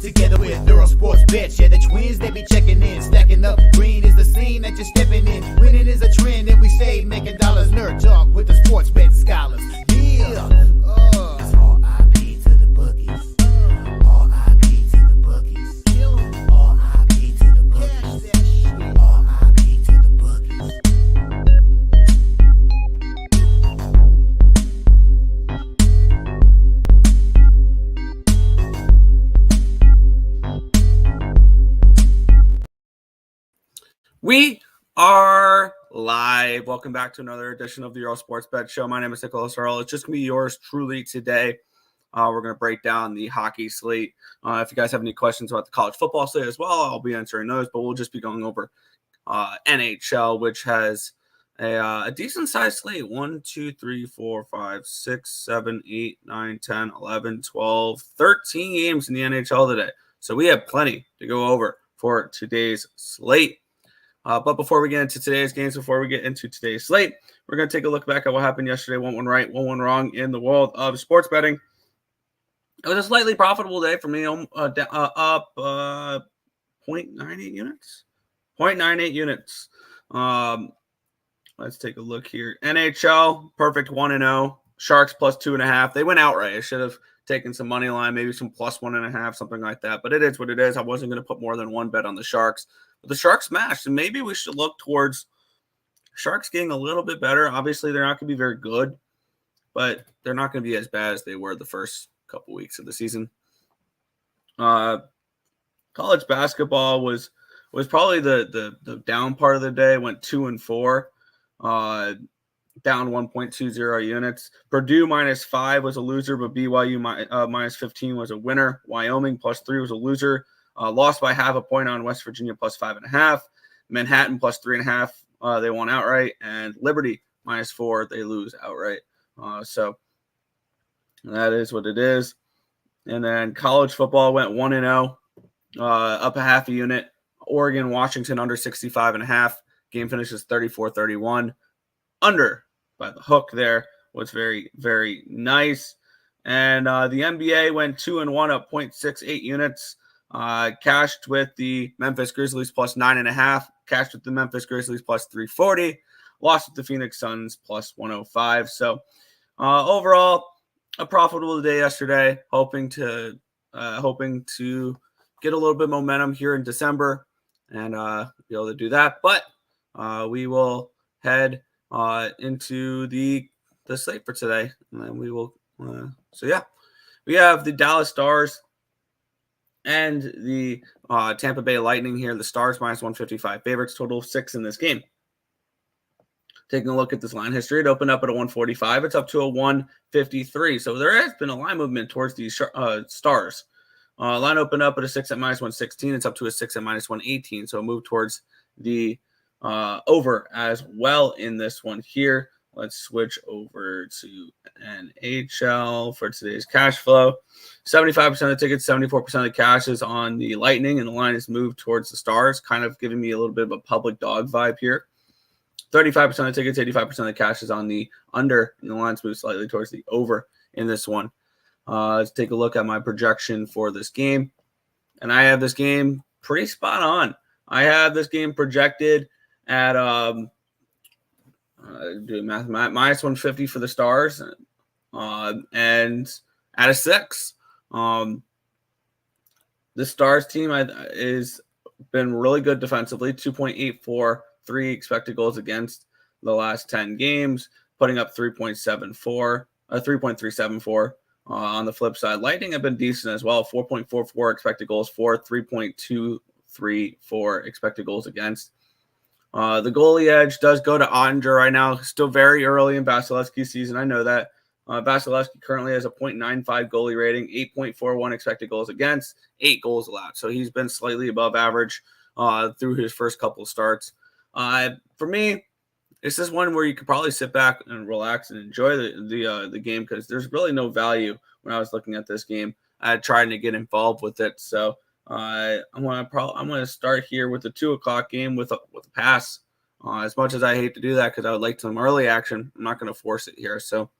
together with Earle Sports Bets. Yeah, the twins, they be checking in, stacking up. Green is the scene that you're stepping in. Winning is a trend, and we save, making dollars. Nerd talk with the sports bet scholars. Yeah, it's R.I.P. to the bookies. R.I.P. to the bookies. R.I.P. to the bookies. R.I.P. to the bookies. We are live. Welcome back to another edition of the Earle Sports Bet Show. My name is Nicholas Earle. It's just going to be yours truly today. We're going to break down the hockey slate. If you guys have any questions about the college football slate as well, I'll be answering those, but we'll just be going over NHL, which has a decent-sized slate. 1, 2, 3, 4, 5, 6, 7, 8, 9, 10, 11, 12, 13 games in the NHL today. So we have plenty to go over for today's slate. But before we get into today's games, before we get into today's slate, we're going to take a look back at what happened yesterday. 1 right, 1 wrong in the world of sports betting. It was a slightly profitable day for me, up 0.98 units. 0.98 units. Let's take a look here. NHL, perfect 1-0. Sharks plus 2.5. They went outright. I should have taken some money line, maybe some plus 1.5, something like that. But it is what it is. I wasn't going to put more than one bet on the Sharks. But the Sharks smashed, and maybe we should look towards Sharks getting a little bit better. Obviously, they're not going to be very good, but they're not going to be as bad as they were the first couple weeks of the season. College basketball was probably the down part of the day. Went 2-4, down 1.20 units. Purdue -5 was a loser, but BYU -15 was a winner. Wyoming +3 was a loser. Lost by half a point on West Virginia +5.5. Manhattan +3.5. They won outright. And Liberty -4. They lose outright. So that is what it is. And then college football went 1-0, up a half a unit. Oregon, Washington under 65.5. Game finishes 34-31. Under by the hook there was very, very nice. And the NBA went 2-1, up 0.68 units. Cashed with the Memphis Grizzlies +9.5. Cashed with the Memphis Grizzlies +340. Lost with the Phoenix Suns +105. So overall, a profitable day yesterday. Hoping to get a little bit of momentum here in December and be able to do that. But we will head into the slate for today, and then we will. We have the Dallas Stars and the Tampa Bay Lightning here. The Stars -155 favorites, total of 6 in this game. Taking a look at this line history, it opened up at a 145. It's up to a 153. So there has been a line movement towards these Stars. Line opened up at a 6 at -116. It's up to a 6 at -118. So a move towards the over as well in this one here. Let's switch over to NHL for today's cash flow. 75% of the tickets, 74% of the cash is on the Lightning, and the line is moved towards the Stars, kind of giving me a little bit of a public dog vibe here. 35% of the tickets, 85% of the cash is on the under, and the line's moved slightly towards the over in this one. Let's take a look at my projection for this game. And I have this game pretty spot on. I have this game projected at doing math, -150 for the Stars, and at a 6. The Stars team is been really good defensively, 2.843 expected goals against the last 10 games, putting up 3.374. On the flip side, Lightning have been decent as well, 4.44 expected goals for, 3.234 expected goals against. The goalie edge does go to Ottinger right now. Still very early in Vasilevsky's season. I know that. Vasilevsky currently has a .95 goalie rating, 8.41 expected goals against, 8 goals allowed. So he's been slightly above average through his first couple of starts. For me, it's just one where you could probably sit back and relax and enjoy the game, because there's really no value when I was looking at this game. I tried to get involved with it. So I'm going to start here with the 2:00 game with a pass. As much as I hate to do that, because I would like some early action, I'm not going to force it here. So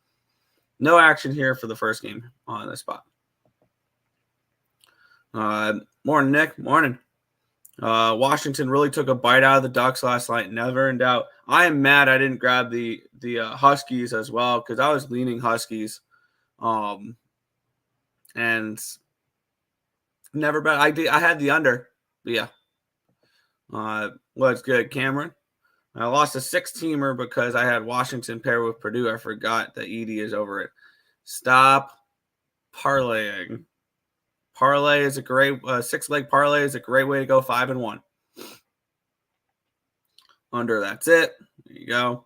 no action here for the first game on this spot. Morning, Nick. Morning. Washington really took a bite out of the Ducks last night. Never in doubt. I am mad I didn't grab the Huskies as well because I was leaning Huskies. And never bet. I had the under. But yeah. What's good, Cameron? I lost a 6-teamer because I had Washington pair with Purdue. I forgot that Edie is over it. Stop parlaying. Parlay is a great 6-leg parlay is a great way to go 5-1. Under, that's it. There you go.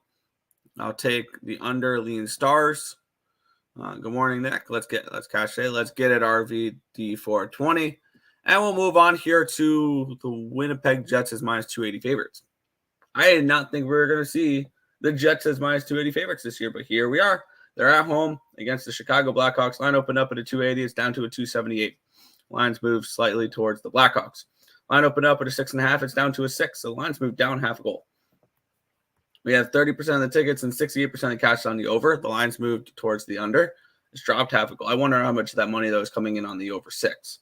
I'll take the under lean stars. Good morning, Nick. Let's cash it. Let's get it RVD 420. And we'll move on here to the Winnipeg Jets as minus 280 favorites. I did not think we were going to see the Jets as minus 280 favorites this year, but here we are. They're at home against the Chicago Blackhawks. Line opened up at a 280. It's down to a 278. Lines moved slightly towards the Blackhawks. Line opened up at a 6.5. It's down to a 6. So the lines moved down half a goal. We have 30% of the tickets and 68% of the cash on the over. The lines moved towards the under. It's dropped half a goal. I wonder how much of that money, though, is coming in on the over 6.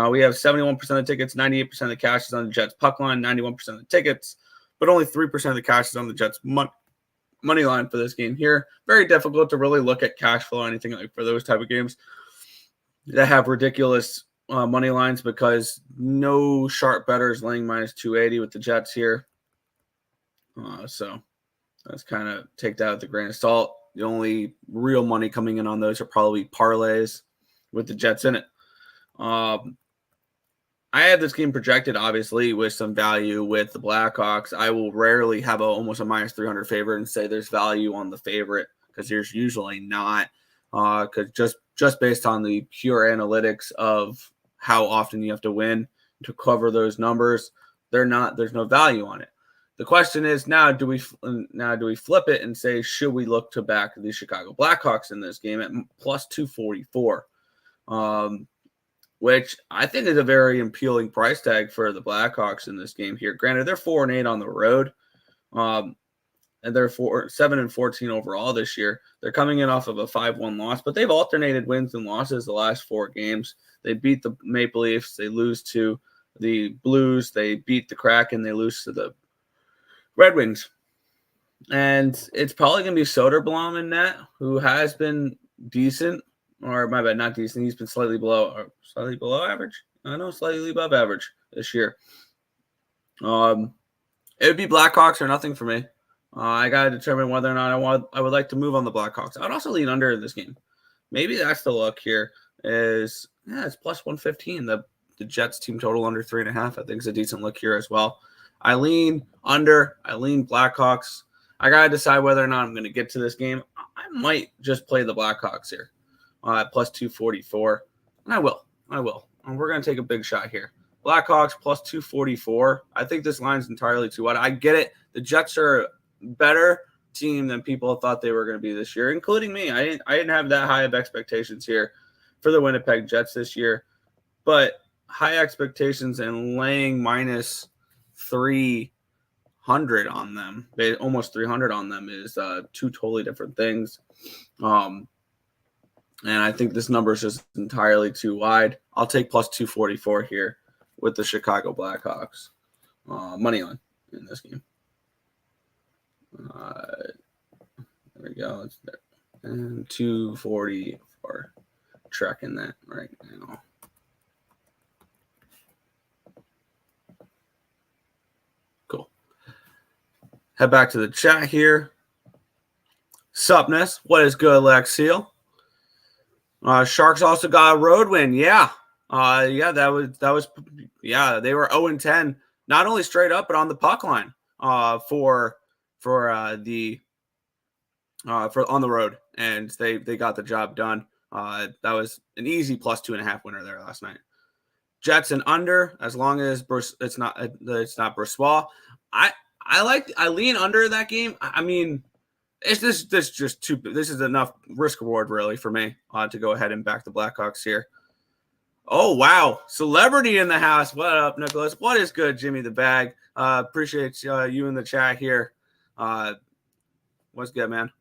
We have 71% of the tickets, 98% of the cash is on the Jets puck line, 91% of the tickets, but only 3% of the cash is on the Jets money line for this game here. Very difficult to really look at cash flow or anything like for those type of games that have ridiculous money lines because no sharp bettors laying minus 280 with the Jets here. So let's kind of take that with a grain of salt. The only real money coming in on those are probably parlays with the Jets in it. I had this game projected, obviously, with some value with the Blackhawks. I will rarely have almost a minus 300 favorite and say there's value on the favorite because there's usually not. Because just based on the pure analytics of how often you have to win to cover those numbers, there's no value on it. The question is now do we flip it and say should we look to back the Chicago Blackhawks in this game at plus 244? Which I think is a very appealing price tag for the Blackhawks in this game here. Granted, they're 4-8 on the road, and they're 7-14 overall this year. They're coming in off of a 5-1 loss, but they've alternated wins and losses the last 4 games. They beat the Maple Leafs, they lose to the Blues, they beat the Kraken, they lose to the Red Wings. And it's probably going to be Soderblom in net, who has been decent. Or my bad, not decent. He's been slightly below average. I know, slightly above average this year. It would be Blackhawks or nothing for me. I got to determine whether or not I would like to move on the Blackhawks. I would also lean under in this game. Maybe that's the look here. It's plus 115. The Jets team total under 3.5. I think is a decent look here as well. I lean under. I lean Blackhawks. I got to decide whether or not I'm going to get to this game. I might just play the Blackhawks here. Plus 244. And I will. And we're going to take a big shot here. Blackhawks plus 244. I think this line's entirely too wide. I get it. The Jets are a better team than people thought they were going to be this year, including me. I didn't have that high of expectations here for the Winnipeg Jets this year. But high expectations and laying minus 300 on them, almost 300 on them is two totally different things. And I think this number is just entirely too wide. I'll take plus 244 here with the Chicago Blackhawks money line in this game. There we go. And 244. Tracking that right now. Cool. Head back to the chat here. Supness. What is good, Lex Seal? Sharks also got a road win. Yeah. They were 0-10, not only straight up, but on the puck line, for on the road. And they got the job done. That was an easy plus 2.5 winner there last night. Jets and under, as long as it's not Brossoit. I lean under that game. I mean, this is enough risk reward really for me to go ahead and back the Blackhawks here. Oh wow, celebrity in the house. What up, Nicholas? What is good, Jimmy the Bag? Appreciate you in the chat here. What's good, man?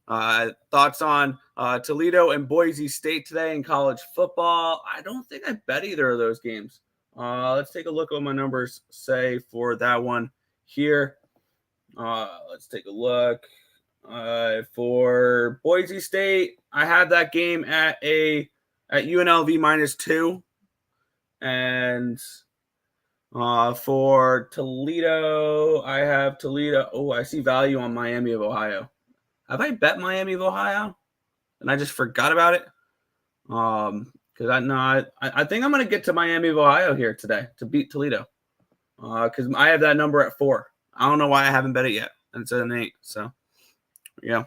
Thoughts on Toledo and Boise State today in college football? I don't think I bet either of those games. Let's take a look at what my numbers say for that one here. Let's take a look. For Boise State, I have that game at UNLV -2. And for Toledo, I have Toledo. Oh, I see value on Miami of Ohio. Have I bet Miami of Ohio? And I just forgot about it. Because I think I'm going to get to Miami of Ohio here today to beat Toledo. Because I have that number at 4. I don't know why I haven't bet it yet. And it's an 8. So, yeah.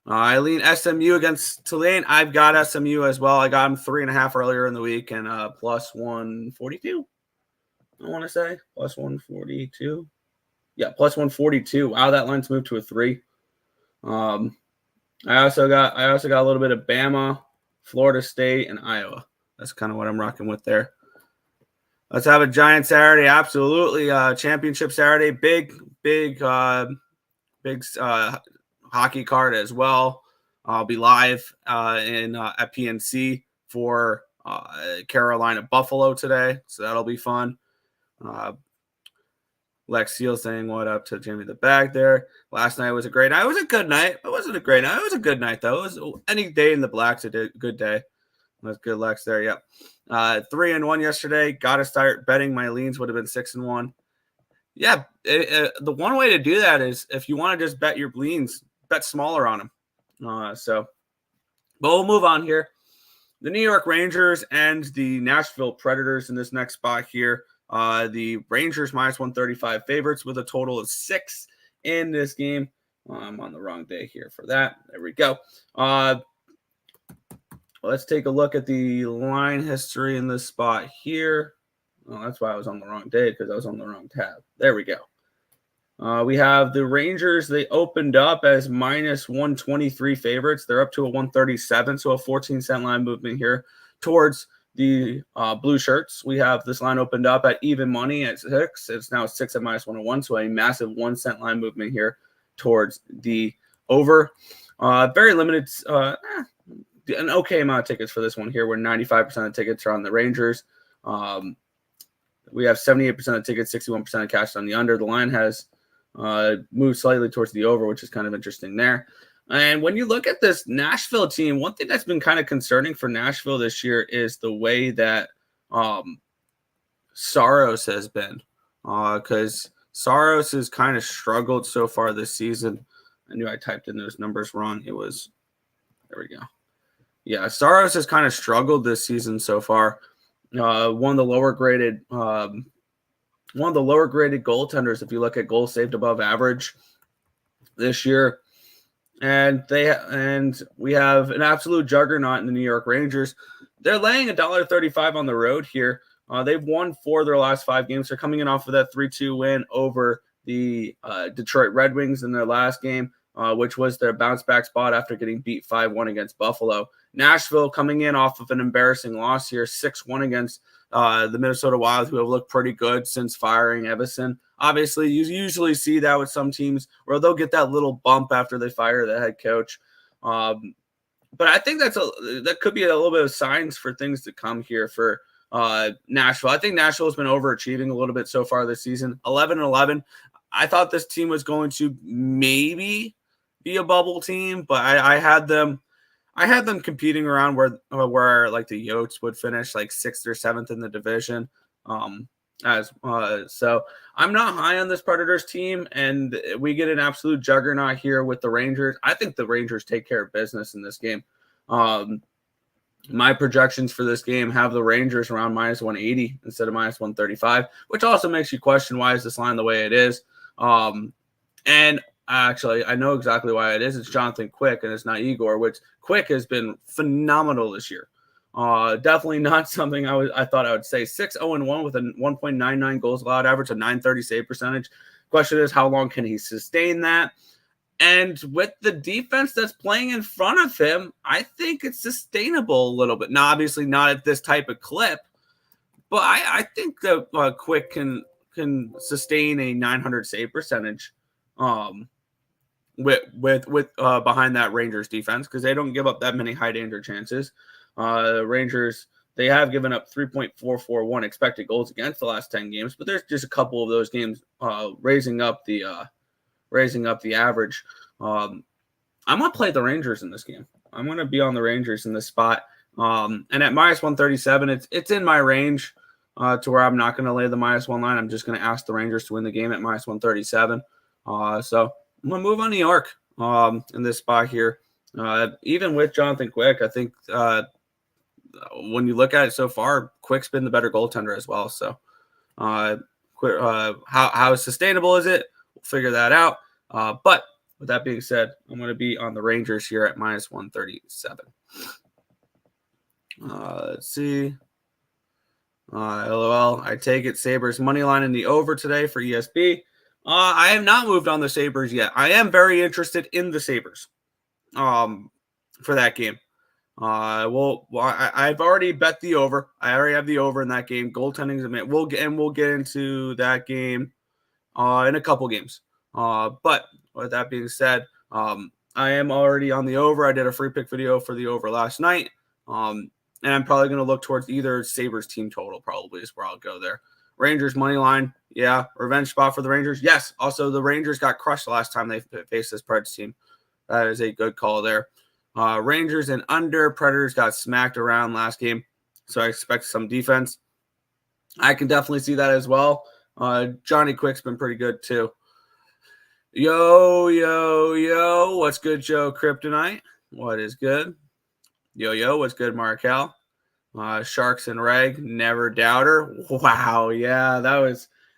I lean SMU against Tulane. I've got SMU as well. I got them 3.5 earlier in the week and plus 142. I want to say plus 142. Yeah, plus 142. Wow, that line's moved to a 3. I also got a little bit of Bama, Florida State, and Iowa. That's kind of what I'm rocking with there. Let's have a giant Saturday. Absolutely, championship Saturday. Big hockey card as well. I'll be live at PNC for Carolina Buffalo today, so that'll be fun. Lex Seal saying what up to Jimmy the Bag there. Last night was a great night. It was a good night. It wasn't a great night. It was a good night, though. It was any day in the Blacks a good day. That's good, Lex there. Yep. 3-1 yesterday. Got to start betting. My leans would have been 6-1. Yeah, the one way to do that is if you want to just bet your leans, bet smaller on them. But we'll move on here. The New York Rangers and the Nashville Predators in this next spot here. The Rangers -135 favorites with a total of 6 in this game. I'm on the wrong day here for that. There we go. Let's take a look at the line history in this spot here. Oh, that's why I was on the wrong day, because I was on the wrong tab. There we go. We have the Rangers. They opened up as -123 favorites. They're up to a 137, so a 14-cent line movement here towards the blue shirts. We have this line opened up at even money at 6. It's now 6 at -101, so a massive 1-cent line movement here towards the over. Very limited, an okay amount of tickets for this one here, where 95% of tickets are on the Rangers. We have 78% of tickets, 61% of cash on the under. The line has moved slightly towards the over, which is kind of interesting there. And when you look at this Nashville team, one thing that's been kind of concerning for Nashville this year is the way that Saros has been. Because Saros has kind of struggled so far this season. I knew I typed in those numbers wrong. It was, there we go. Yeah, Saros has kind of struggled this season so far. One of the lower graded goaltenders, if you look at goals saved above average this year. And we have an absolute juggernaut in the New York Rangers. They're laying $1.35 on the road here. They've won 4 of their last 5 games. They're coming in off of that 3-2 win over the Detroit Red Wings in their last game, which was their bounce back spot after getting beat 5-1 against Buffalo. Nashville coming in off of an embarrassing loss here, 6-1 against the Minnesota Wild, who have looked pretty good since firing Evason. Obviously, you usually see that with some teams where they'll get that little bump after they fire the head coach. But I think that could be a little bit of signs for things to come here for Nashville. I think Nashville has been overachieving a little bit so far this season. 11-11. I thought this team was going to maybe be a bubble team, but I had them competing around where like the Yotes would finish like 6th or 7th in the division. So I'm not high on this Predators team, and we get an absolute juggernaut here with the Rangers. I think the Rangers take care of business in this game. My projections for this game have the Rangers around -180 instead of -135, which also makes you question, why is this line the way it is? And actually, I know exactly why it is. It's Jonathan Quick, and it's not Igor, which Quick has been phenomenal this year. Definitely not something I thought I would say. 6-0-1 with a 1.99 goals allowed average, a .930 save percentage. Question is, how long can he sustain that? And with the defense that's playing in front of him, I think it's sustainable a little bit. Now, obviously not at this type of clip, but I think that Quick can sustain a .900 save percentage. with behind that Rangers defense, because they don't give up that many high danger chances. Rangers, they have given up 3.441 expected goals against the last 10 games, but there's just a couple of those games raising up the average. I'm gonna play the Rangers in this game. I'm gonna be on the Rangers in this spot. And at minus 137, it's in my range to where I'm not gonna lay the -1 line. I'm just gonna ask the Rangers to win the game at minus 137. So I'm gonna move on New York in this spot here. Even with Jonathan Quick, I think when you look at it so far, Quick's been the better goaltender as well. So how sustainable is it? We'll figure that out. But with that being said, I'm going to be on the Rangers here at minus 137. Let's see. LOL. I take it Sabres money line in the over today for ESB. I have not moved on the Sabres yet. I am very interested in the Sabres for that game. I've already bet the over. I already have the over in that game. Goaltending is a minute. We'll get into that game in a couple games. But with that being said, I am already on the over. I did a free pick video for the over last night. And I'm probably going to look towards either Sabres team total, probably is where I'll go there. Rangers money line. Yeah. Revenge spot for the Rangers. Yes. Also, the Rangers got crushed the last time they faced this Preds team. That is a good call there. Rangers and under. Predators got smacked around last game, so I expect some defense. I can definitely see that as well. Johnny Quick's been pretty good too. Yo, what's good, Joe Kryptonite? What is good? Yo, what's good, Markel? Sharks and Reg, never doubter. Wow, yeah,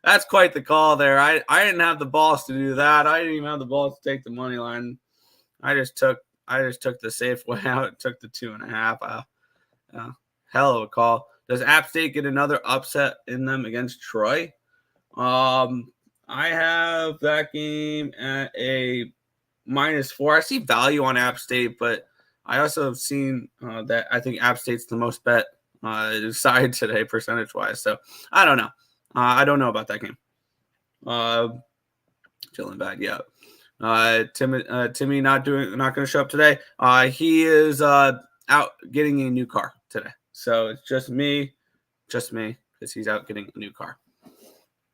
that's quite the call there. I didn't have the balls to do that. I didn't even have the balls to take the money line. I just took the safe way out. Took the 2.5. Hell of a call. Does App State get another upset in them against Troy? I have that game at a -4. I see value on App State, but I also have seen that I think App State's the most bet side today percentage-wise. So I don't know. I don't know about that game. Chilling bad, yeah. Timmy not going to show up today. He is out getting a new car today. So it's just me, because he's out getting a new car.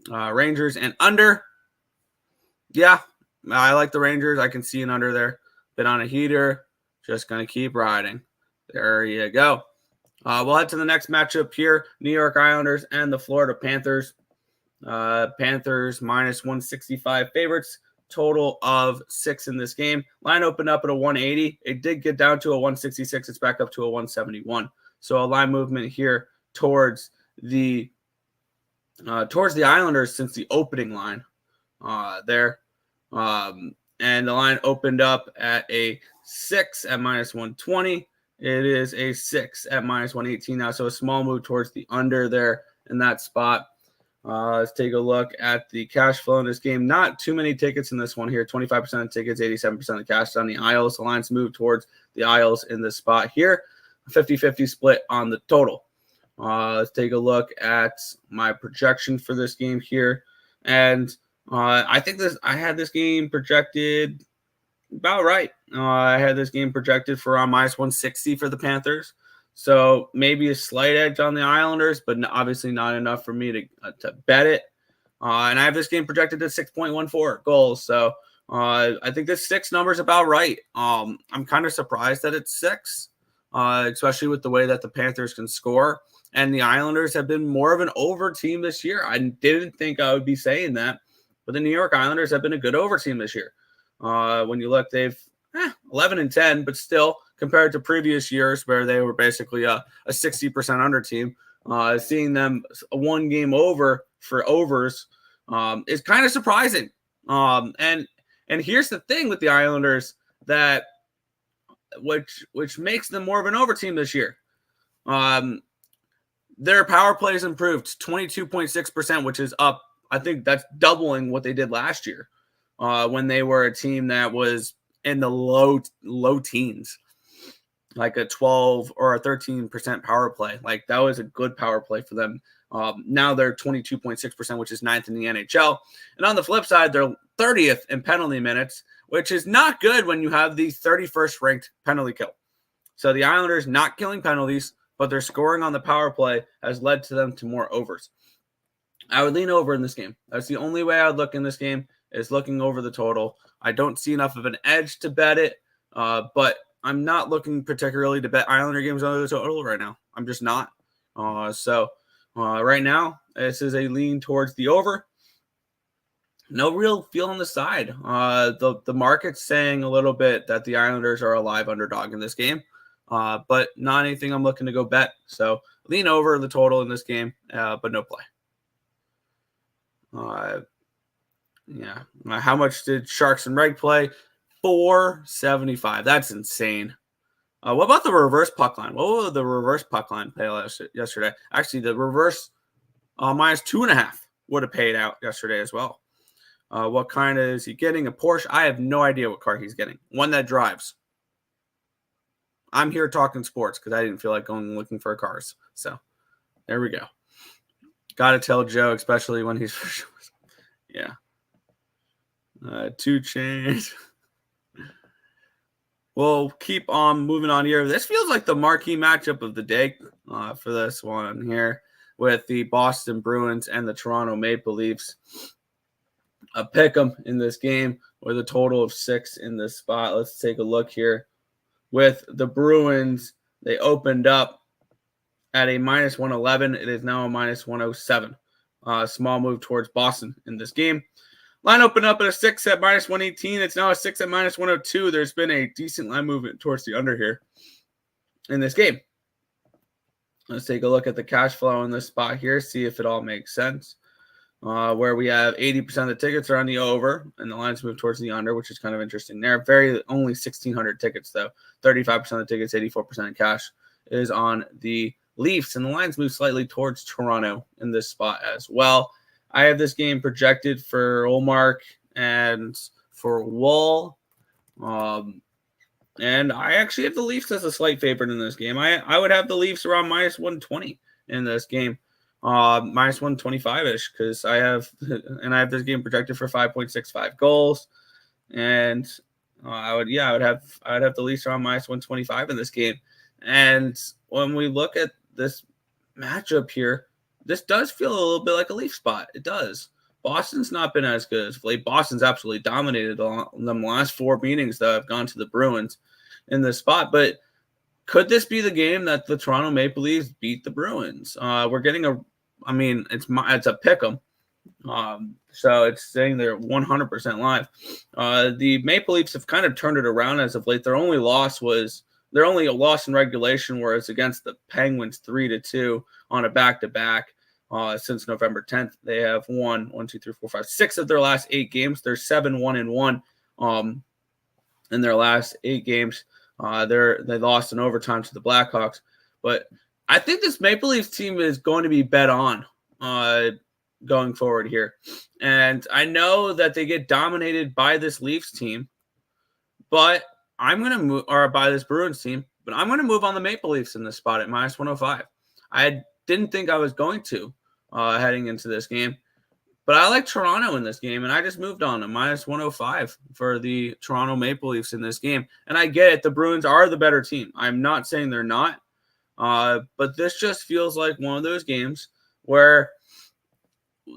Rangers and under. Yeah, I like the Rangers. I can see an under there. Been on a heater. Just going to keep riding. There you go. We'll head to the next matchup here. New York Islanders and the Florida Panthers. Panthers minus 165 favorites. Total of 6 in this game. Line opened up at a 180. It did get down to a 166. It's back up to a 171. So a line movement here towards the Islanders since the opening line there. And the line opened up at a 6 at minus 120. It is a 6 at minus 118 now. So a small move towards the under there in that spot. Let's take a look at the cash flow in this game. Not too many tickets in this one here. 25% of tickets, 87% of cash on the Isles. The lines move towards the Isles in this spot here. 50-50 split on the total. Let's take a look at my projection for this game here. And I think I had this game projected about right. I had this game projected for around minus 160 for the Panthers. So maybe a slight edge on the Islanders, but obviously not enough for me to bet it. And I have this game projected at 6.14 goals. So I think this 6 number is about right. I'm kind of surprised that it's 6, especially with the way that the Panthers can score. And the Islanders have been more of an over team this year. I didn't think I would be saying that, but the New York Islanders have been a good over team this year. When you look, they've 11-10, but still compared to previous years where they were basically a 60% under team, seeing them one game over for overs is kind of surprising. And here's the thing with the Islanders that which makes them more of an over team this year. Their power play has improved 22.6%, which is up. I think that's doubling what they did last year when they were a team that was in the low teens, like a 12 or a 13% power play. Like that was a good power play for them. Now they're 22.6%, which is 9th in the NHL. And on the flip side, they're 30th in penalty minutes, which is not good when you have the 31st ranked penalty kill. So the Islanders not killing penalties, but their scoring on the power play has led to them to more overs. I would lean over in this game. That's the only way I would look in this game, is looking over the total. I don't see enough of an edge to bet it, but I'm not looking particularly to bet Islander games under the total right now. I'm just not. So right now, this is a lean towards the over. No real feel on the side. The market's saying a little bit that the Islanders are a live underdog in this game, but not anything I'm looking to go bet. So lean over the total in this game, but no play. Yeah. How much did Sharks and Reg play? 475. That's insane. What about the reverse puck line? What would the reverse puck line pay yesterday? Actually, the reverse minus 2.5 would have paid out yesterday as well. What kind is he getting? A Porsche? I have no idea what car he's getting. One that drives. I'm here talking sports because I didn't feel like going looking for cars. So there we go. Got to tell Joe, especially when he's yeah. 2 Chainz. We'll keep on moving on here. This feels like the marquee matchup of the day for this one here with the Boston Bruins and the Toronto Maple Leafs. A pick 'em in this game with a total of 6 in this spot. Let's take a look here. With the Bruins, they opened up at a minus 111. It is now a minus 107. Small move towards Boston in this game. Line opened up at a 6 at minus 118. It's now a 6 at minus 102. There's been a decent line movement towards the under here in this game. Let's take a look at the cash flow in this spot here, see if it all makes sense. Where we have 80% of the tickets are on the over, and the lines move towards the under, which is kind of interesting. There are only 1,600 tickets, though. 35% of the tickets, 84% in cash is on the Leafs, and the lines move slightly towards Toronto in this spot as well. I have this game projected for Olmark and for Wall. And I actually have the Leafs as a slight favorite in this game. I would have the Leafs around minus 120 in this game. Minus 125-ish, because I have this game projected for 5.65 goals. And I would have the Leafs around minus 125 in this game. And when we look at this matchup here, this does feel a little bit like a Leaf spot. It does. Boston's not been as good as of late. Boston's absolutely dominated them last 4 meetings that have gone to the Bruins in this spot. But could this be the game that the Toronto Maple Leafs beat the Bruins? We're getting it's a pick 'em. So it's saying they're 100% live. The Maple Leafs have kind of turned it around as of late. Their only loss in regulation, whereas against the Penguins 3-2 on a back-to-back since November 10th. They have won 6 of their last 8 games. They're 7-1-1 in their last 8 games. They lost in overtime to the Blackhawks. But I think this Maple Leafs team is going to be bet on going forward here. And I know that they get dominated by this Leafs team, but I'm going to move, or by this Bruins team, but I'm going to move on the Maple Leafs in this spot at minus 105. I didn't think I was going to heading into this game, but I like Toronto in this game, and I just moved on to minus 105 for the Toronto Maple Leafs in this game. And I get it. The Bruins are the better team. I'm not saying they're not, but this just feels like one of those games where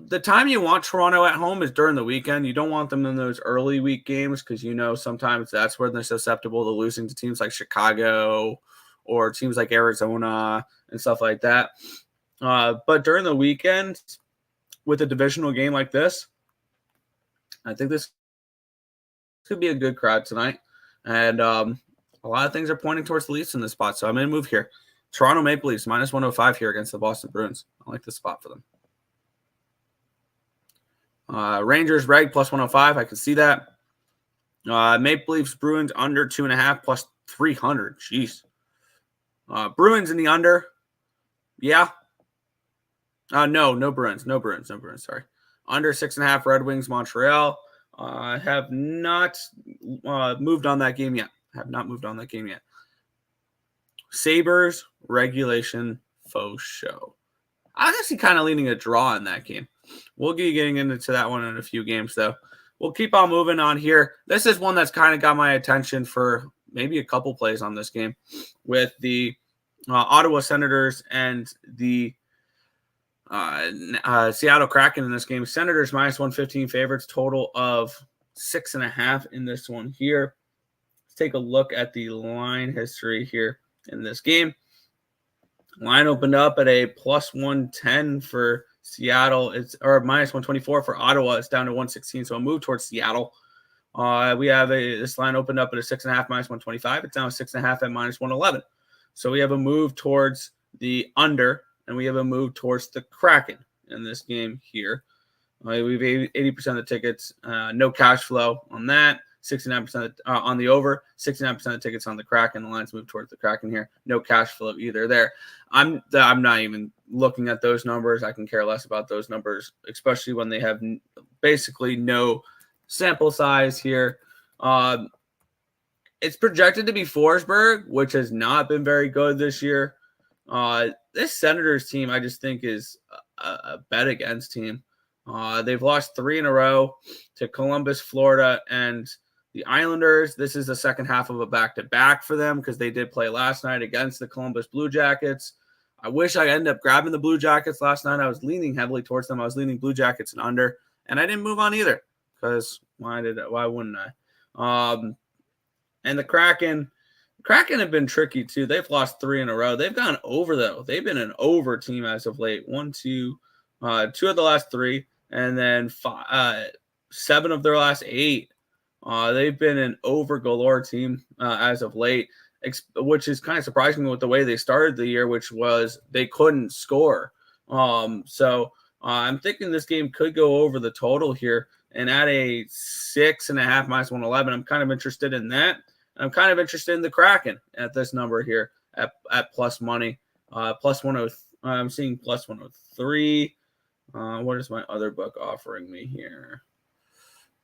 the time you want Toronto at home is during the weekend. You don't want them in those early week games because, sometimes that's where they're susceptible to losing to teams like Chicago or teams like Arizona and stuff like that. But during the weekend, with a divisional game like this, I think this could be a good crowd tonight. And a lot of things are pointing towards the Leafs in this spot. So I'm going to move here. Toronto Maple Leafs, minus 105 here against the Boston Bruins. I like this spot for them. Rangers, Reg, plus 105. I can see that. Maple Leafs, Bruins, under 2.5, plus 300. Jeez. Bruins in the under. Yeah. No Bruins. Sorry. Under 6.5, Red Wings, Montreal. I have not moved on that game yet. Sabres, regulation, faux show. I was actually kind of leaning a draw in that game. We'll be getting into that one in a few games, though. we'll keep on moving on here. This is one that's kind of got my attention for maybe a couple plays on this game with the Ottawa Senators and the Seattle Kraken in this game. Senators minus 115 favorites, total of 6.5 in this one here. Let's take a look at the line history here in this game. Line opened up at a plus 110 for Seattle. Or minus 124 for Ottawa. It's down to 116, so a move towards Seattle. We have this line opened up at a 6.5 minus 125. It's now 6.5 at minus 111. So we have a move towards the under, and we have a move towards the Kraken in this game here. We have 80% of the tickets, no cash flow on that. 69% on the over, 69% of the tickets on the Kraken. The lines move towards the Kraken here. No cash flow either there. I'm not even looking at those numbers. I can care less about those numbers, especially when they have basically no sample size here. It's projected to be Forsberg, which has not been very good this year. This Senators team, I just think, is a bet against team. They've lost 3 in a row to Columbus, Florida, and the Islanders. This is the second half of a back-to-back for them because they did play last night against the Columbus Blue Jackets. I wish I ended up grabbing the Blue Jackets last night. I was leaning heavily towards them. I was leaning Blue Jackets and under, and I didn't move on either because why wouldn't I? And the Kraken have been tricky too. They've lost 3 in a row. They've gone over though. They've been an over team as of late. 2 of the last 3, and then 7 of their last 8. They've been an over galore team as of late, which is kind of surprising with the way they started the year, which was they couldn't score. So I'm thinking this game could go over the total here, and at a 6.5 minus 111, I'm kind of interested in that. I'm kind of interested in the Kraken at this number here at plus money, plus 103. I'm seeing plus 103. What is my other book offering me here?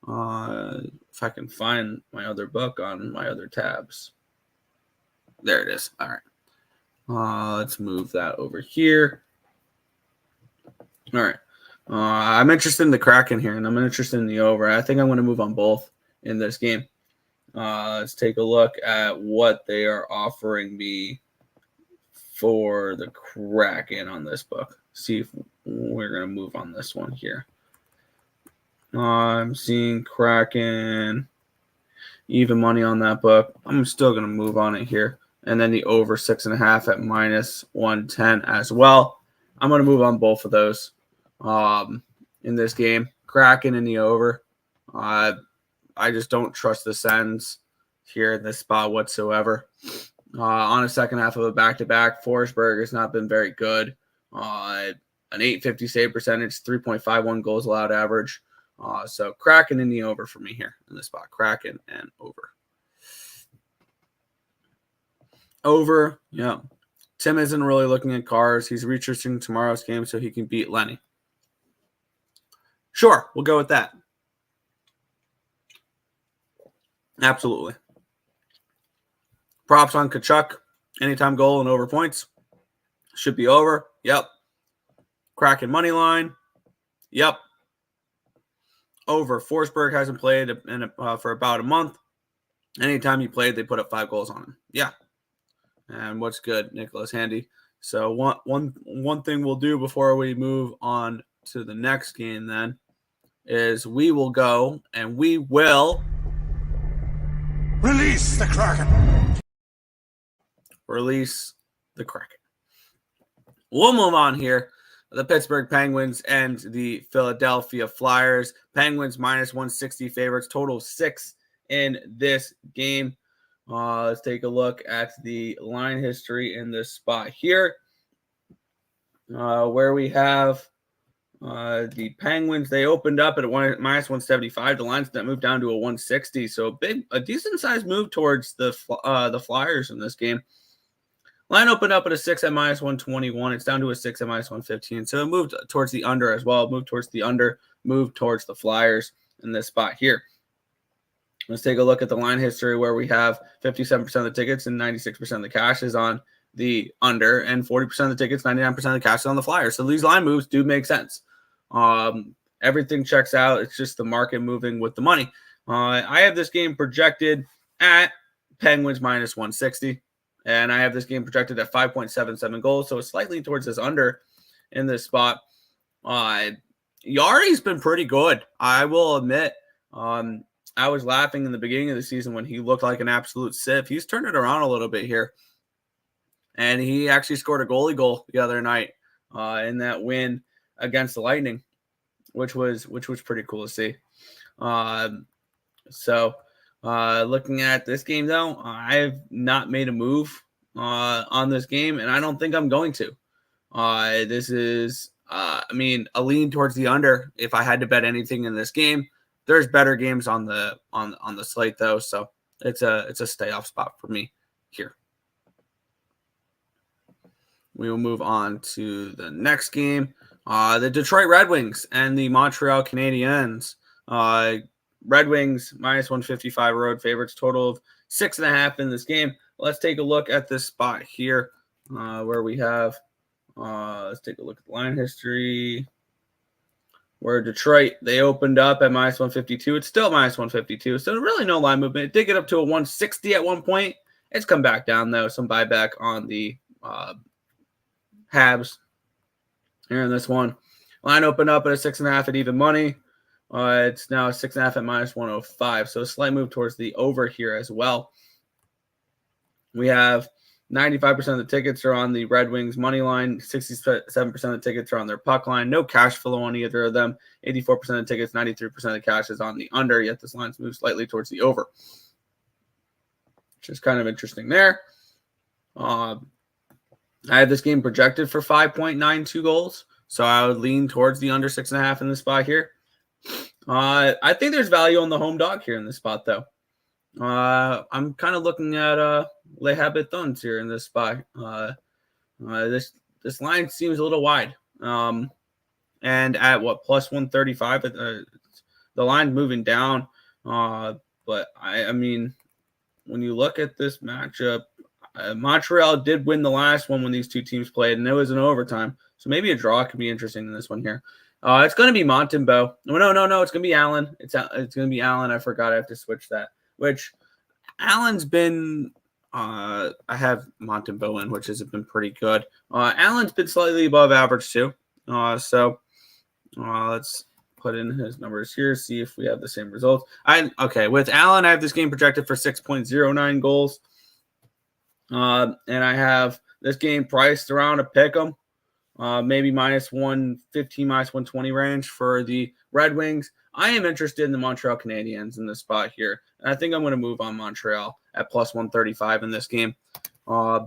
If I can find my other book on my other tabs. There it is. All right. Let's move that over here. All right. I'm interested in the Kraken here, and I'm interested in the over. I think I'm going to move on both in this game. Let's take a look at what they are offering me for the Kraken on this book. See if we're going to move on this one here. I'm seeing Kraken, even money on that book. I'm still going to move on it here. And then the over 6.5 at minus 110 as well. I'm going to move on both of those in this game. Kraken in the over. I just don't trust the Sens here in this spot whatsoever. On a second half of a back-to-back, Forsberg has not been very good. An .850 save percentage, 3.51 goals allowed average. So Kraken in the over for me here in this spot. Kraken and over. Over, yeah. Tim isn't really looking at cars. He's researching tomorrow's game so he can beat Lenny. Sure, we'll go with that. Absolutely. Props on Kachuk. Anytime goal and over points. Should be over. Yep. Kraken money line. Yep. Over. Forsberg hasn't played for about a month. Anytime he played, they put up 5 goals on him. Yeah. And what's good, Nicholas Handy. So one thing we'll do before we move on to the next game then is we will go and we will release the Kraken. Release the Kraken. We'll move on here. The Pittsburgh Penguins and the Philadelphia Flyers. Penguins minus 160 favorites, total 6 in this game. Let's take a look at the line history in this spot here, where we have the Penguins. They opened up at minus 175. The lines that moved down to a 160. So a decent sized move towards the Flyers in this game. Line opened up at a 6 at minus 121. It's down to a 6 at minus 115. So it moved towards the under as well. Moved towards the under. Moved towards the Flyers in this spot here. Let's take a look at the line history where we have 57% of the tickets and 96% of the cash is on the under, and 40% of the tickets, 99% of the cash is on the Flyers. So these line moves do make sense. Everything checks out. It's just the market moving with the money. I have this game projected at Penguins minus 160, and I have this game projected at 5.77 goals, so it's slightly towards this under in this spot. Yari's been pretty good, I will admit. I was laughing in the beginning of the season when he looked like an absolute sieve. He's turned it around a little bit here, and he actually scored a goalie goal the other night in that win against the Lightning, which was pretty cool to see. Looking at this game, though, I've not made a move on this game, and I don't think I'm going to. This is, a lean towards the under if I had to bet anything in this game. There's better games on the slate, though, so it's a stay off spot for me here. We will move on to the next game. The Detroit Red Wings and the Montreal Canadiens. Red Wings minus 155 road favorites, total of 6.5 in this game. Let's take a look at this spot here where we have, let's take a look at the line history. Where Detroit, they opened up at minus 152. It's still minus 152, so really no line movement. It did get up to a 160 at one point. It's come back down, though. Some buyback on the Habs here in this one. Line opened up at a 6.5 at even money. It's now 6.5 at minus 105. So a slight move towards the over here as well. We have 95% of the tickets are on the Red Wings money line. 67% of the tickets are on their puck line. No cash flow on either of them. 84% of the tickets, 93% of the cash is on the under, yet this line's moved slightly towards the over, which is kind of interesting there. I had this game projected for 5.92 goals, so I would lean towards the under 6.5 in this spot here. I think there's value on the home dog here in this spot, though. I'm kind of looking at Les Habitants here in this spot. This line seems a little wide. And at what, plus 135, the line's moving down. But I mean, when you look at this matchup, Montreal did win the last one when these two teams played, and it was in overtime. So maybe a draw could be interesting in this one here. It's going to be Montembeault. No. It's going to be Allen. It's going to be Allen. I forgot I have to switch that. Which Allen's been I have Montembeault in, which has been pretty good. Allen's been slightly above average too. So let's put in his numbers here, see if we have the same results. With Allen, I have this game projected for 6.09 goals. And I have this game priced around a pick'em. Maybe minus 115, minus 120 range for the Red Wings. I am interested in the Montreal Canadiens in this spot here. And I think I'm going to move on Montreal at plus 135 in this game. I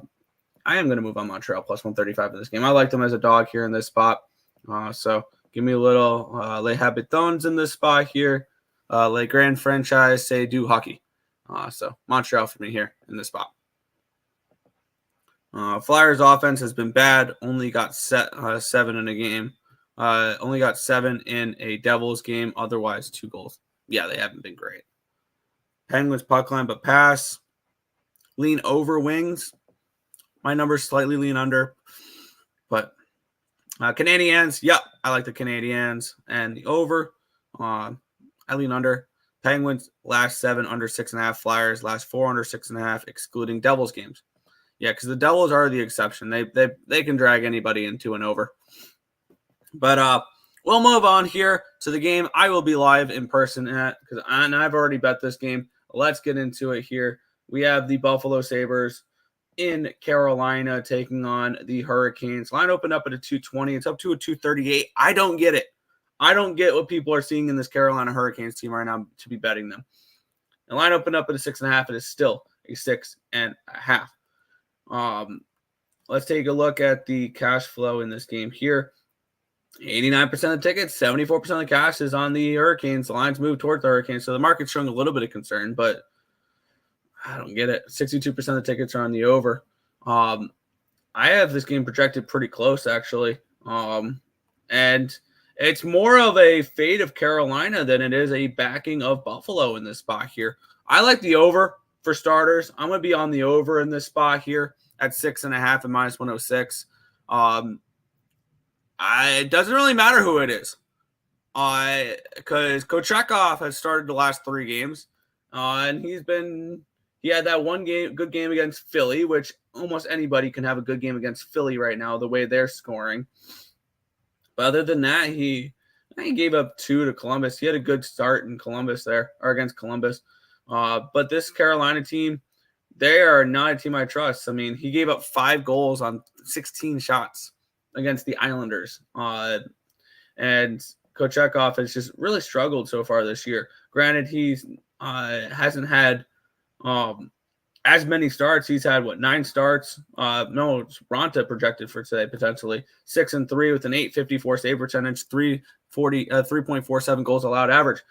am going to move on Montreal plus 135 in this game. I like them as a dog here in this spot. So give me a little Les Habitants in this spot here. Les Grand Franchise, say do hockey. So Montreal for me here in this spot. Flyers offense has been bad. Only got 7 in a game. Only got 7 in a Devils game. Otherwise, 2 goals. Yeah, they haven't been great. Penguins puck line, but pass. Lean over Wings. My numbers slightly lean under. But Canadiens, yep, I like the Canadiens. And the over, I lean under. Penguins, last 7 under 6.5. Flyers, last 4 under 6.5, excluding Devils games. Yeah, because the Devils are the exception. They can drag anybody into an over. But we'll move on here to the game I will be live in person at, because I've already bet this game. Let's get into it here. We have the Buffalo Sabres in Carolina taking on the Hurricanes. Line opened up at a 220. It's up to a 238. I don't get it. I don't get what people are seeing in this Carolina Hurricanes team right now to be betting them. The line opened up at a 6.5. It is still a 6.5. Let's take a look at the cash flow in this game here. 89% of the tickets, 74% of the cash is on the Hurricanes. The lines move towards the Hurricanes, so the market's showing a little bit of concern, but I don't get it. 62% of the tickets are on the over. I have this game projected pretty close, actually. And it's more of a fade of Carolina than it is a backing of Buffalo in this spot here. I like the over for starters. I'm going to be on the over in this spot here at 6.5 and minus 106. It doesn't really matter who it is. Because Kochetkov has started the last 3 games, and he had that good game against Philly, which almost anybody can have a good game against Philly right now, the way they're scoring. But other than that, he gave up 2 to Columbus. He had a good start in Columbus there, or against Columbus. But this Carolina team, they are not a team I trust. I mean, he gave up 5 goals on 16 shots against the Islanders. And Kochetkov has just really struggled so far this year. Granted, he's hasn't had as many starts. He's had 9 starts. No, it's Ronta projected for today potentially 6-3 with an .854 save percentage, 3.47 goals allowed average.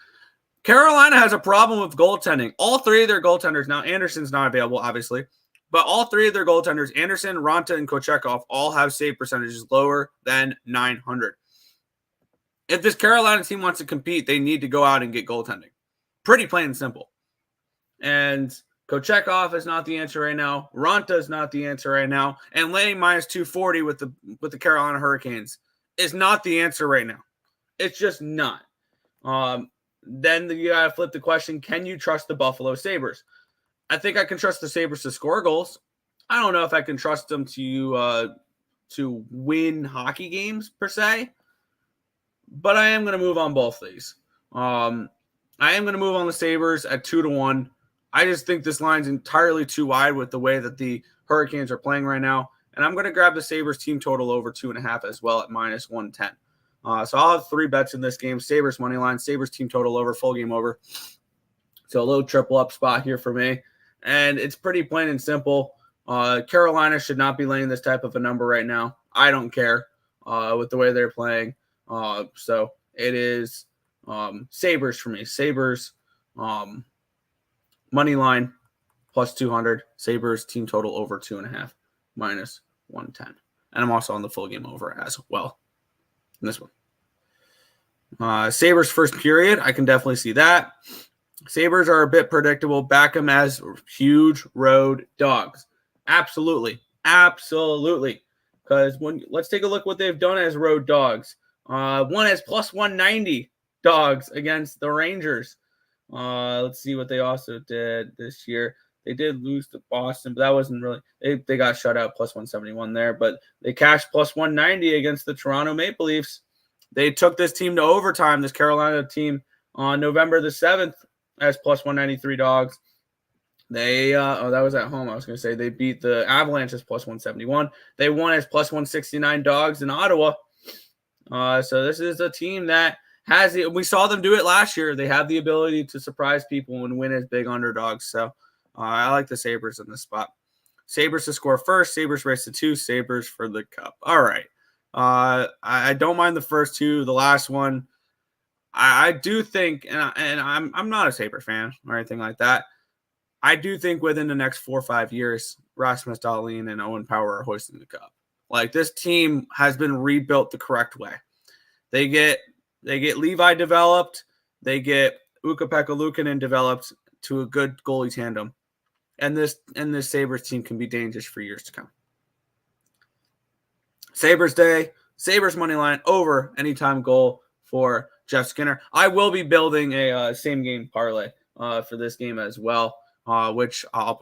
Carolina has a problem with goaltending. All 3 of their goaltenders, now Anderson's not available, obviously, but all 3 of their goaltenders, Anderson, Ronta, and Kochetkov, all have save percentages lower than 900. If this Carolina team wants to compete, they need to go out and get goaltending. Pretty plain and simple. And Kochetkov is not the answer right now. Ronta is not the answer right now. And laying minus 240 with the Carolina Hurricanes is not the answer right now. It's just not. Then you got to flip the question, can you trust the Buffalo Sabres? I think I can trust the Sabres to score goals. I don't know if I can trust them to win hockey games per se. But I am going to move on both of these. I am going to move on the Sabres at 2-1. I just think this line's entirely too wide with the way that the Hurricanes are playing right now. And I'm going to grab the Sabres team total over 2.5 as well at minus 110. So I'll have 3 bets in this game. Sabres money line, Sabres team total over, full game over. So a little triple up spot here for me. And it's pretty plain and simple. Carolina should not be laying this type of a number right now. I don't care with the way they're playing. So it is Sabres for me. Sabres money line plus 200. Sabres team total over 2.5 minus 110. And I'm also on the full game over as well in this one. Sabres first period. I can definitely see that. Sabres are a bit predictable. Back them as huge road dogs. Absolutely. Absolutely. Because let's take a look what they've done as road dogs. One has plus 190 dogs against the Rangers. Let's see what they also did this year. They did lose to Boston, but that wasn't really – they got shut out plus 171 there. But they cashed plus 190 against the Toronto Maple Leafs. They took this team to overtime, this Carolina team, on November the 7th as plus 193 dogs. They that was at home. I was going to say they beat the Avalanche as plus 171. They won as plus 169 dogs in Ottawa. So this is a team that has it. We saw them do it last year. They have the ability to surprise people and win as big underdogs. So I like the Sabres in this spot. Sabres to score first. Sabres race to 2. Sabres for the cup. All right. I don't mind the first 2. The last one, I do think, and I'm not a Sabres fan or anything like that. I do think within the next 4 or 5 years, Rasmus Dahlin and Owen Power are hoisting the cup. Like, this team has been rebuilt the correct way. They get Levi developed. They get Ukko-Pekka Luukkonen developed to a good goalie tandem. And this Sabres team can be dangerous for years to come. Sabres day, Sabres money line over anytime goal for Jeff Skinner. I will be building a same game parlay for this game as well. Which I'll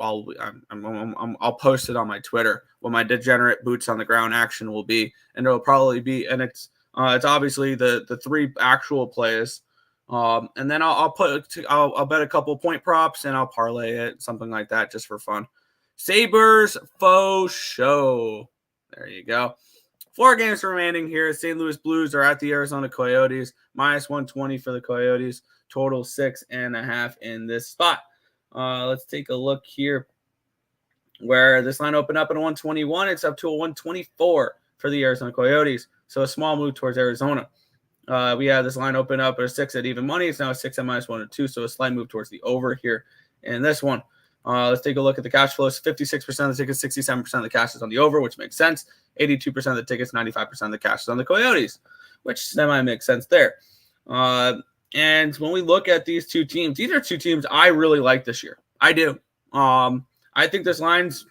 post it on my Twitter what my degenerate boots on the ground action will be, and it'll probably be, and it's obviously the 3 actual plays, and then I'll bet a couple point props and I'll parlay it, something like that, just for fun. Sabres faux show. There you go. 4 games remaining here. St. Louis Blues are at the Arizona Coyotes, minus 120 for the Coyotes, total 6.5 in this spot. Let's take a look here where this line opened up at a 121. It's up to a 124 for the Arizona Coyotes. So a small move towards Arizona. We have this line open up at a 6 at even money. It's now a 6 at minus 102. So a slight move towards the over here in this one. Let's take a look at the cash flows. 56% of the tickets, 67% of the cash is on the over, which makes sense. 82% of the tickets, 95% of the cash is on the Coyotes, which semi makes sense there. And when we look at these 2 teams, these are 2 teams I really like this year. I do. I think this line's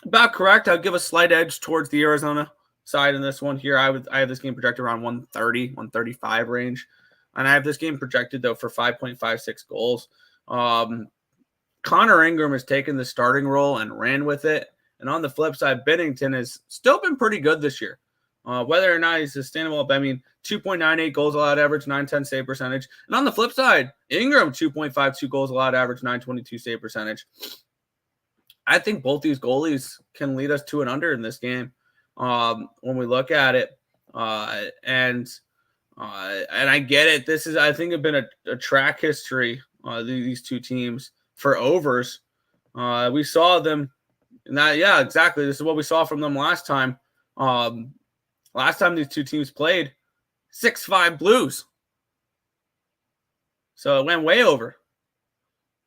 about correct. I'll give a slight edge towards the Arizona side in this one here. I have this game projected around 130, 135 range. And I have this game projected, though, for 5.56 goals. Connor Ingram has taken the starting role and ran with it. And on the flip side, Binnington has still been pretty good this year. Whether or not he's sustainable, 2.98 goals allowed average, 910 save percentage. And on the flip side, Ingram, 2.52 goals allowed average, 922 save percentage. I think both these goalies can lead us to an under in this game when we look at it. And I get it. This is, I think, have been a track history, these two teams, for overs. We saw them. Exactly. This is what we saw from them last time. Last time these two teams played, 6-5 Blues. So it went way over.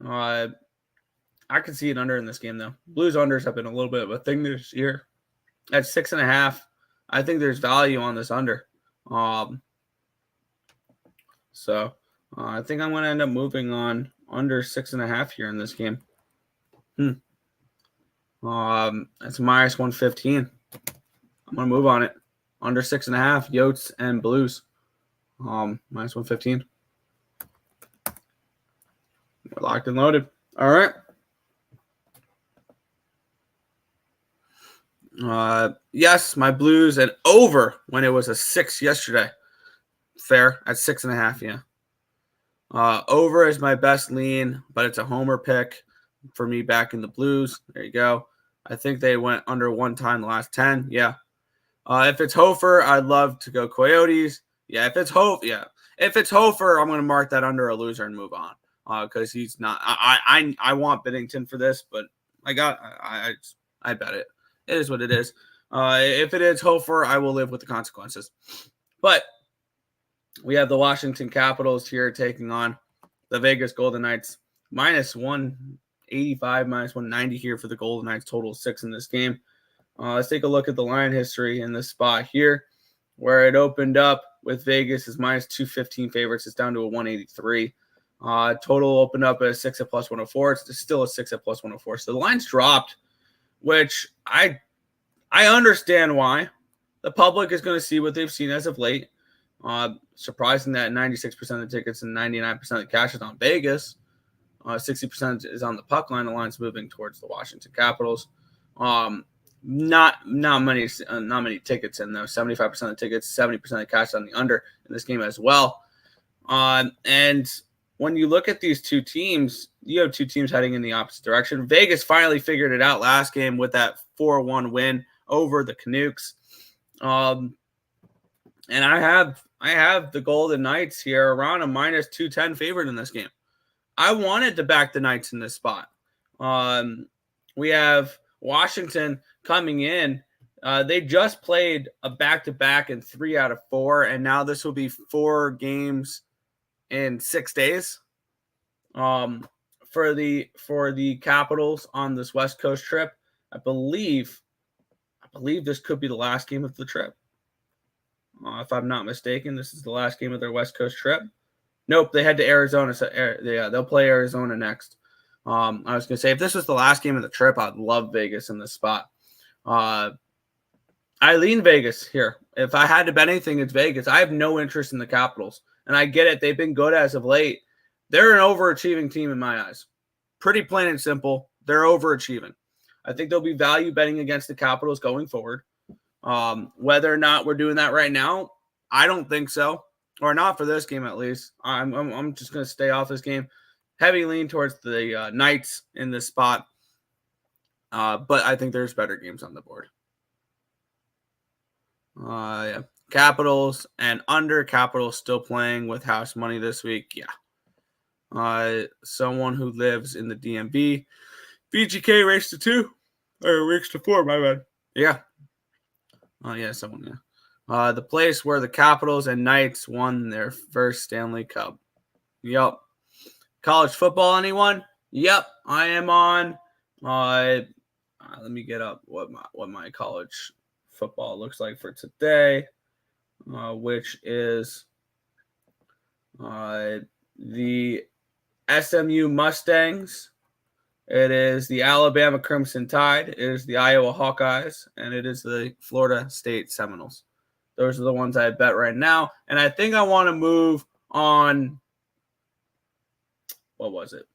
I could see it under in this game, though. Blues unders have been a little bit of a thing this year. At 6.5, I think there's value on this under. So I think I'm going to end up moving on under 6.5 here in this game. That's minus 115. I'm going to move on it. Under 6.5, Yotes and Blues. Minus 115. We're locked and loaded. All right. Yes, my Blues and over when it was a 6 yesterday. Fair at 6.5, yeah. Over is my best lean, but it's a homer pick for me back in the Blues. There you go. I think they went under one time the last 10. Yeah. If it's Hofer, I'd love to go Coyotes. Yeah, if it's Hofer, I'm going to mark that under a loser and move on. Because he's not. I want Binnington for this, but I bet it. It is what it is. If it is Hofer, I will live with the consequences. But we have the Washington Capitals here taking on the Vegas Golden Knights. Minus 185, minus 190 here for the Golden Knights. Total 6 in this game. Let's take a look at the line history in this spot here, where it opened up with Vegas as minus 215 favorites. It's down to a 183. Total opened up at a 6 at plus 104. It's still a 6 at plus 104. So the line's dropped, which I understand why. The public is going to see what they've seen as of late. Surprising that 96% of the tickets and 99% of the cash is on Vegas. 60% is on the puck line. The line's moving towards the Washington Capitals. Not many tickets in though. 75% of the tickets, 70% of the cash on the under in this game as well. And when you look at these two teams, you have two teams heading in the opposite direction. Vegas finally figured it out last game with that 4-1 win over the Canucks. And I have the Golden Knights here around a minus 210 favorite in this game. I wanted to back the Knights in this spot. We have Washington coming in. They just played a back-to-back in 3 out of 4, and now this will be 4 games in 6 days for the Capitals on this West Coast trip. I believe this could be the last game of the trip. If I'm not mistaken, this is the last game of their West Coast trip. Nope, they head to Arizona. So yeah, they'll play Arizona next. I was going to say, if this was the last game of the trip, I'd love Vegas in this spot. I lean Vegas here. If I had to bet anything, it's Vegas. I have no interest in the Capitals. And I get it. They've been good as of late. They're an overachieving team in my eyes. Pretty plain and simple. They're overachieving. I think there'll be value betting against the Capitals going forward. Whether or not we're doing that right now, I don't think so. Or not for this game, at least. I'm just going to stay off this game. Heavy lean towards the Knights in this spot. But I think there's better games on the board. Yeah. Capitals and under. Capitals still playing with house money this week. Yeah. Someone who lives in the DMV. VGK race to 2. Or race to 4, my bad. Yeah. Yeah, someone, yeah. The place where the Capitals and Knights won their first Stanley Cup. Yep. College football, anyone? Yep, I am on. Let me get up what my college football looks like for today, which is the SMU Mustangs. It is the Alabama Crimson Tide. It is the Iowa Hawkeyes, and it is the Florida State Seminoles. Those are the ones I bet right now, and I think I want to move on, what was it?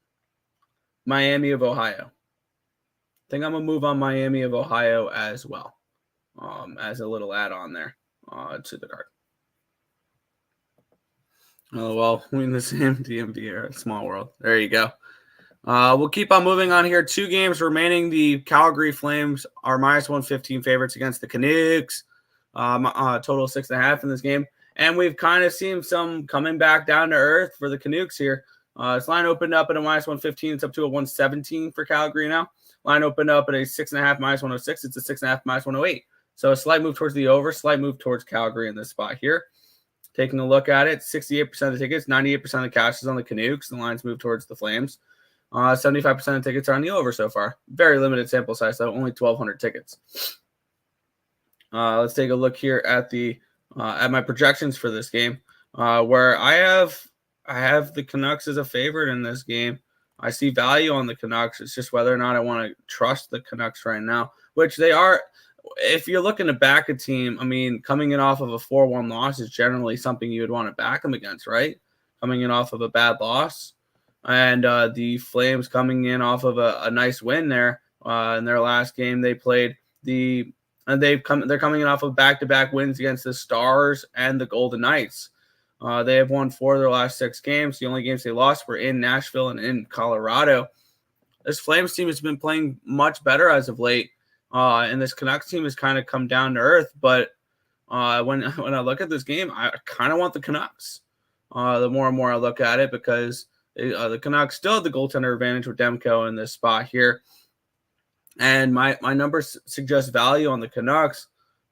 Miami of Ohio. I think I'm going to move on Miami of Ohio as well, as a little add-on there to the card. Oh, well, we in the same DMV era, small world. There you go. We'll keep on moving on here. 2 games remaining. The Calgary Flames are -115 favorites against the Canucks. Total 6.5 in this game. And we've kind of seen some coming back down to earth for the Canucks here. This line opened up at a -115. It's up to a 117 for Calgary now. Line opened up at a 6.5 -106. It's a 6.5 -108. So a slight move towards the over, slight move towards Calgary in this spot here. Taking a look at it, 68% of the tickets, 98% of the cash is on the Canucks. The lines move towards the Flames. 75% of tickets are on the over so far. Very limited sample size, though, only 1,200 tickets. Let's take a look here at the at my projections for this game, where I have the Canucks as a favorite in this game. I see value on the Canucks. It's just whether or not I want to trust the Canucks right now, which they are. If you're looking to back a team, I mean, coming in off of a 4-1 loss is generally something you would want to back them against, right? Coming in off of a bad loss. And the Flames coming in off of a nice win there in their last game. They played they're coming in off of back-to-back wins against the Stars and the Golden Knights. They have won 4 of their last 6 games. The only games they lost were in Nashville and in Colorado. This Flames team has been playing much better as of late. And this Canucks team has kind of come down to earth. But when I look at this game, I kind of want the Canucks. The more and more I look at it, because the Canucks still have the goaltender advantage with Demko in this spot here. And my numbers suggest value on the Canucks.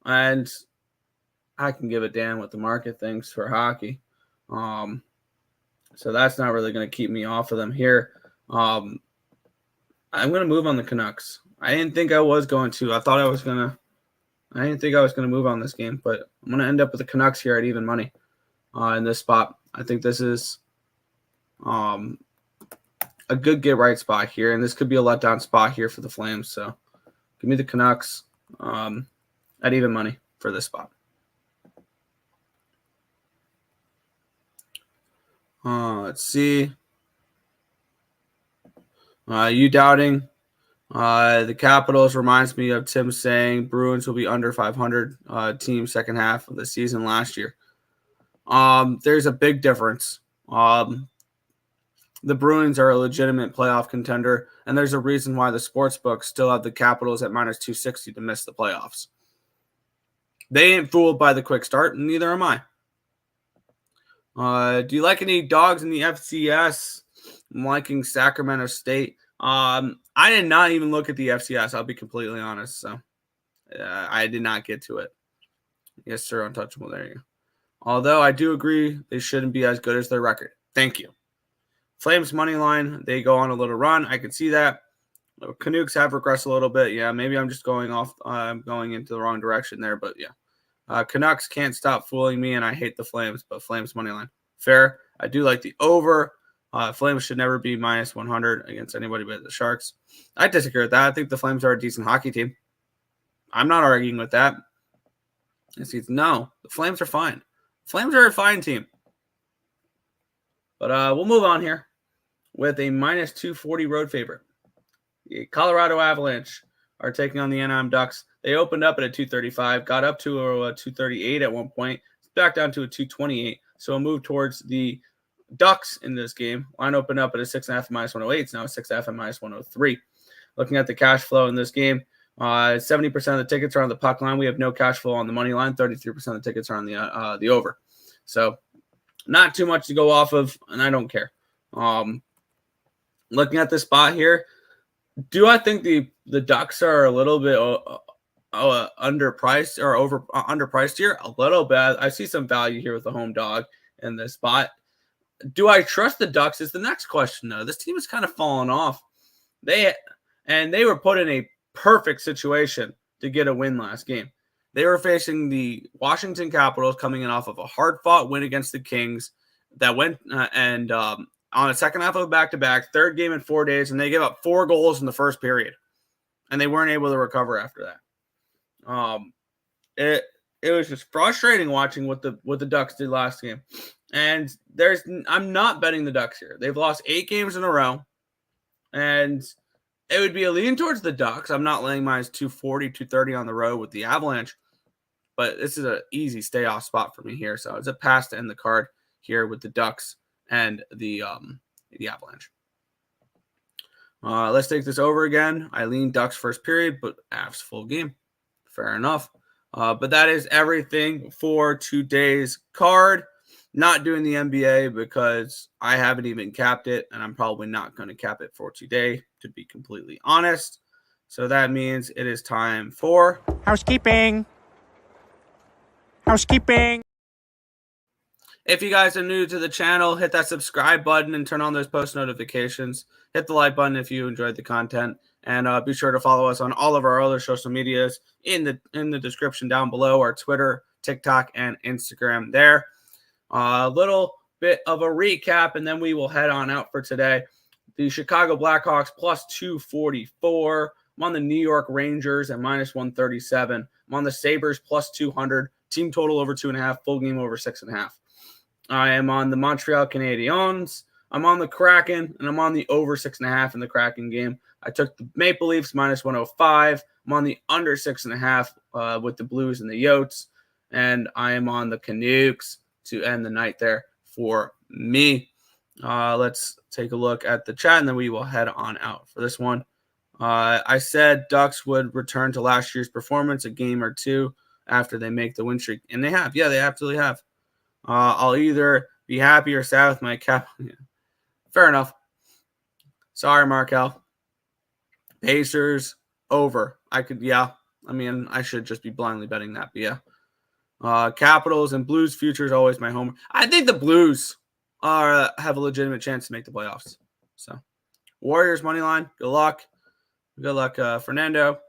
And I can give a damn what the market thinks for hockey. So that's not really going to keep me off of them here. I'm going to move on the Canucks. I didn't think I was going to. I didn't think I was going to move on this game, but I'm going to end up with the Canucks here at even money in this spot. I think this is a good get-right spot here, and this could be a letdown spot here for the Flames. So give me the Canucks at even money for this spot. Let's see. You doubting the Capitals reminds me of Tim saying Bruins will be under 500 team second half of the season last year. There's a big difference. The Bruins are a legitimate playoff contender, and there's a reason why the sports books still have the Capitals at -260 to miss the playoffs. They ain't fooled by the quick start, and neither am I. Do you like any dogs in the FCS? I'm liking Sacramento State. I did not even look at the FCS. I'll be completely honest. So I did not get to it. Yes, sir. Untouchable. There you go. Although I do agree they shouldn't be as good as their record. Thank you. Flames money line. They go on a little run. I can see that. Canucks have regressed a little bit. Yeah, maybe I'm just going off. I'm going into the wrong direction there. But yeah, Canucks can't stop fooling me, and I hate the Flames. But Flames money line. Fair. I do like the over. Flames should never be -100 against anybody but the Sharks. I disagree with that. I think the Flames are a decent hockey team. I'm not arguing with that. No, the Flames are fine. Flames are a fine team. But we'll move on here with a -240 road favorite. The Colorado Avalanche are taking on the Anaheim Ducks. They opened up at a 235, got up to a 238 at one point, back down to a 228. So a move towards the Ducks in this game. Line opened up at a 6.5 -108. It's now a 6.5 -103. Looking at the cash flow in this game, 70% of the tickets are on the puck line. We have no cash flow on the money line. 33% of the tickets are on the over. So not too much to go off of, and I don't care. Looking at this spot here, do I think the Ducks are a little bit underpriced or underpriced here? A little bit. I see some value here with the home dog in this spot. Do I trust the Ducks is the next question, though. This team has kind of fallen off. They were put in a perfect situation to get a win last game. They were facing the Washington Capitals coming in off of a hard-fought win against the Kings that went on a second half of a back-to-back, third game in 4 days, and they gave up 4 goals in the first period. And they weren't able to recover after that. It was just frustrating watching what the Ducks did last game. And I'm not betting the Ducks here. They've lost 8 games in a row, and it would be a lean towards the Ducks. I'm not laying minus 240, 230 on the road with the Avalanche, but this is an easy stay off spot for me here. So it's a pass to end the card here with the Ducks and the Avalanche. Let's take this over again. I lean Ducks first period, but Avs full game. Fair enough. But that is everything for today's card. Not doing the NBA because I haven't even capped it, and I'm probably not going to cap it for today, to be completely honest. So that means it is time for housekeeping. Housekeeping. If you guys are new to the channel, hit that subscribe button and turn on those post notifications. Hit the like button if you enjoyed the content, and be sure to follow us on all of our other social medias in the description down below. Our Twitter, TikTok, and Instagram there. A little bit of a recap, and then we will head on out for today. The Chicago Blackhawks plus 244. I'm on the New York Rangers at minus 137. I'm on the Sabres plus 200. Team total over 2.5. Full game over 6.5. I am on the Montreal Canadiens. I'm on the Kraken, and I'm on the over 6.5 in the Kraken game. I took the Maple Leafs minus 105. I'm on the under 6.5 with the Blues and the Yotes, and I am on the Canucks to end the night there for me. Let's take a look at the chat, and then we will head on out for this one. I said Ducks would return to last year's performance a game or two after they make the win streak, and they have. Yeah, they absolutely have. I'll either be happy or sad with my cap. Yeah. Fair enough. Sorry, Markel. Pacers over. I mean, I should just be blindly betting that, but yeah. Capitals and Blues future is always my home. I think the Blues have a legitimate chance to make the playoffs. So, Warriors money line. Good luck. Good luck, Fernando.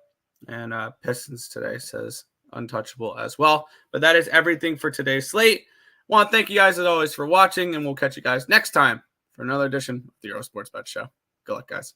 And Pistons today says untouchable as well. But that is everything for today's slate. Want to thank you guys as always for watching, and we'll catch you guys next time for another edition of the Earle Sports Bet Show. Good luck, guys.